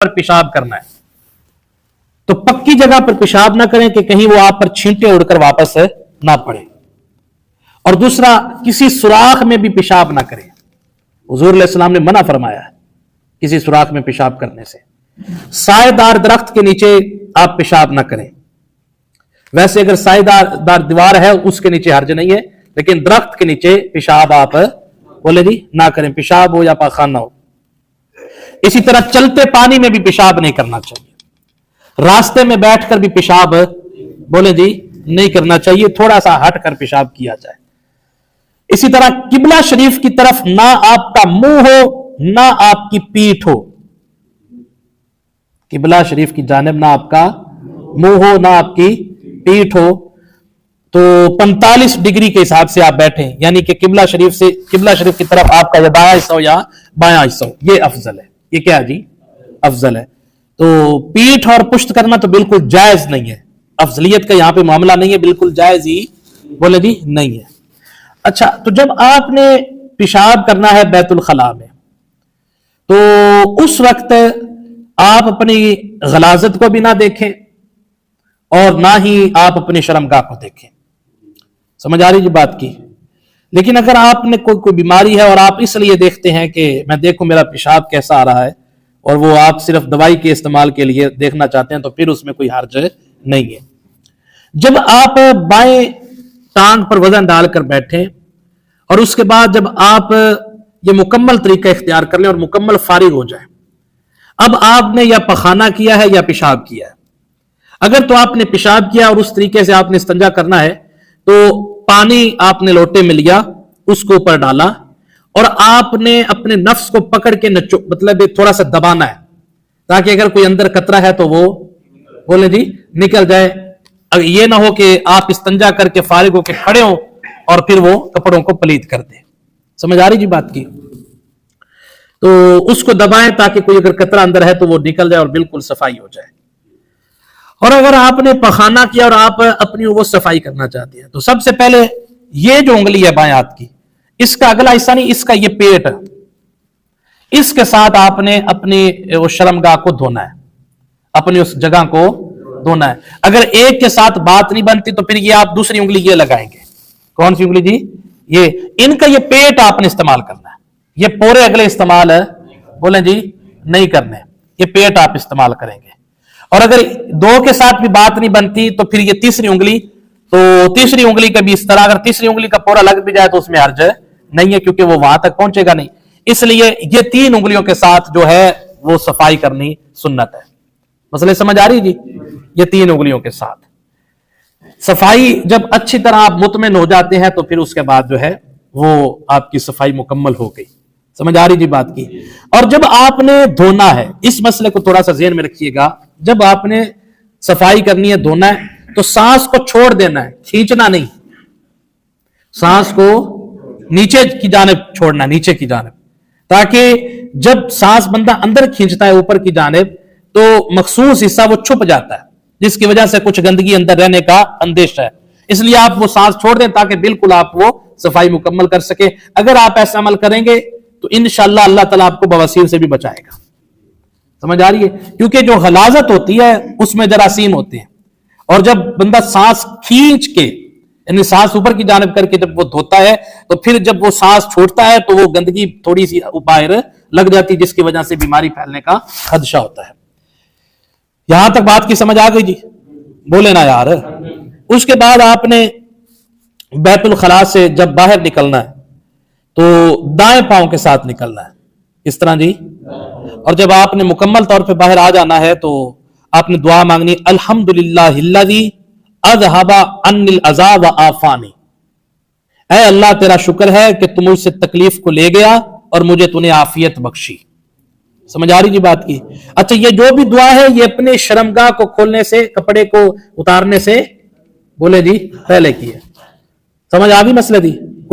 پر پیشاب کرنا ہے تو پکی جگہ پر پیشاب نہ کریں کہ کہیں وہ آپ پر چھینٹے اڑ کر واپس نہ پڑے. اور دوسرا، کسی سوراخ میں بھی پیشاب نہ کریں. حضور علیہ السلام نے منع فرمایا ہے کسی سوراخ میں پیشاب کرنے سے. سائے دار درخت کے نیچے آپ پیشاب نہ کریں. ویسے اگر سائے دار دیوار ہے اس کے نیچے حرج نہیں ہے، لیکن درخت کے نیچے پیشاب آپ بولے جی نہ کریں، پیشاب ہو یا پاخانہ ہو. اسی طرح چلتے پانی میں بھی پیشاب نہیں کرنا چاہیے. راستے میں بیٹھ کر بھی پیشاب بولے جی نہیں کرنا چاہیے، تھوڑا سا ہٹ کر پیشاب کیا جائے. اسی طرح قبلہ شریف کی طرف نہ آپ کا منہ ہو نہ آپ کی پیٹھ ہو. قبلہ شریف کی جانب نہ آپ کا منہ ہو نہ آپ کی پیٹھ ہو. تو 45 ڈگری کے حساب سے آپ بیٹھیں، یعنی کہ قبلہ شریف کی طرف آپ کا یا دایاں حصہ ہو یا بایاں حصہ ہو، یہ افضل ہے. یہ کیا جی افضل ہے. تو پیٹھ اور پشت کرنا تو بالکل جائز نہیں ہے. افضلیت کا یہاں پہ معاملہ نہیں ہے، بالکل جائز ہی بولے جی نہیں ہے. اچھا، تو جب آپ نے پیشاب کرنا ہے بیت الخلاء میں تو اس وقت آپ اپنی غلاظت کو بھی نہ دیکھیں اور نہ ہی آپ اپنی شرمگاہ کو دیکھیں. سمجھ آ رہی جی بات کی؟ لیکن اگر آپ نے کوئی بیماری ہے اور آپ اس لیے دیکھتے ہیں کہ میں دیکھوں میرا پیشاب کیسا آ رہا ہے، اور وہ آپ صرف دوائی کے استعمال کے لیے دیکھنا چاہتے ہیں، تو پھر اس میں کوئی حرج نہیں ہے. جب آپ بائیں ٹانگ پر وزن ڈال کر بیٹھیں اور اس کے بعد جب آپ یہ مکمل طریقہ اختیار کر لیں اور مکمل فارغ ہو جائیں، اب آپ نے یا پخانہ کیا ہے یا پیشاب کیا ہے. اگر تو آپ نے پیشاب کیا اور اس طریقے سے آپ نے استنجا کرنا ہے تو پانی آپ نے لوٹے میں لیا، اس کو اوپر ڈالا اور آپ نے اپنے نفس کو پکڑ کے مطلب تھوڑا سا دبانا ہے تاکہ اگر کوئی اندر قطرہ ہے تو وہ بولے جی نکل جائے. یہ نہ ہو کہ آپ استنجا کر کے فارغ ہو کے کھڑے ہوں اور پھر وہ کپڑوں کو پلید کر دیں. سمجھ آ رہی جی بات کی؟ تو اس کو دبائیں تاکہ کوئی اگر قطرہ اندر ہے تو وہ نکل جائے اور بالکل صفائی ہو جائے. اور اگر آپ نے پخانہ کیا اور آپ اپنی وہ صفائی کرنا چاہتے ہیں تو سب سے پہلے یہ جو انگلی ہے بائیں ہاتھ کی، اس کا اگلا حصہ نہیں، اس کا یہ پیٹ، اس کے ساتھ آپ نے اپنی وہ شرمگاہ کو دھونا ہے، اپنی اس جگہ کو دھونا ہے. اگر ایک کے ساتھ بات نہیں بنتی تو پھر یہ آپ دوسری انگلی یہ لگائیں گے. کون سی انگلی جی؟ یہ. ان کا یہ پیٹ آپ نے استعمال کرنا ہے، یہ پورے اگلے استعمال ہے بولیں جی نہیں کرنے، یہ پیٹ آپ استعمال کریں گے. اور اگر دو کے ساتھ بھی بات نہیں بنتی تو پھر یہ تیسری انگلی، تو تیسری انگلی کا بھی اس طرح، اگر تیسری انگلی کا پورا لگ بھی جائے تو اس میں حرج نہیں ہے کیونکہ وہ وہاں تک پہنچے گا نہیں. اس لیے یہ 3 انگلیوں کے ساتھ جو ہے وہ صفائی کرنی سنت ہے. مسئلہ سمجھ آ رہی جی؟ یہ 3 انگلیوں کے ساتھ صفائی جب اچھی طرح آپ مطمئن ہو جاتے ہیں تو پھر اس کے بعد جو ہے وہ آپ کی صفائی مکمل ہو گئی. سمجھ آ رہی جی بات کی؟ اور جب آپ نے دھونا ہے، اس مسئلے کو تھوڑا سا ذہن میں رکھیے گا، جب آپ نے صفائی کرنی ہے، دھونا ہے، تو سانس کو چھوڑ دینا ہے، کھینچنا نہیں. سانس کو نیچے کی جانب چھوڑنا ہے، نیچے کی جانب، تاکہ جب سانس بندہ اندر کھینچتا ہے اوپر کی جانب تو مخصوص حصہ وہ چھپ جاتا ہے، جس کی وجہ سے کچھ گندگی اندر رہنے کا اندیشہ ہے. اس لیے آپ وہ سانس چھوڑ دیں تاکہ بالکل آپ وہ صفائی مکمل کر سکیں. اگر آپ ایسا عمل کریں گے تو انشاءاللہ اللہ تعالیٰ آپ کو بواسیر سے بھی بچائے گا. سمجھ آ رہی ہے؟ کیونکہ جو غلاظت ہوتی ہے اس میں جراثیم ہوتے ہیں، اور جب بندہ سانس کھینچ کے یعنی سانس اوپر کی جانب کر کے جب وہ دھوتا ہے تو پھر جب وہ سانس چھوڑتا ہے تو وہ گندگی تھوڑی سی باہر لگ جاتی ہے، جس کی وجہ سے بیماری پھیلنے کا خدشہ ہوتا ہے. یہاں تک بات کی سمجھ آ گئی جی؟ بولے نا یار. اس کے بعد آپ نے بیت الخلاء سے جب باہر نکلنا ہے تو دائیں پاؤں کے ساتھ نکلنا ہے، اس طرح جی. اور جب آپ نے مکمل طور پہ باہر آ جانا ہے تو آپ نے دعا مانگنی، الحمدللہ الذی اذھب عنی الاذی وعافانی. اے اللہ تیرا شکر ہے کہ تم مجھ سے تکلیف کو لے گیا اور مجھے تو نے عافیت بخشی. سمجھ آ رہی جی بات کی؟ اچھا، یہ جو بھی دعا ہے یہ اپنے شرمگاہ کو کھولنے سے، کپڑے کو اتارنے سے بولے جی پہلے کی ہے. سمجھ آ گئی مسئلہ دی؟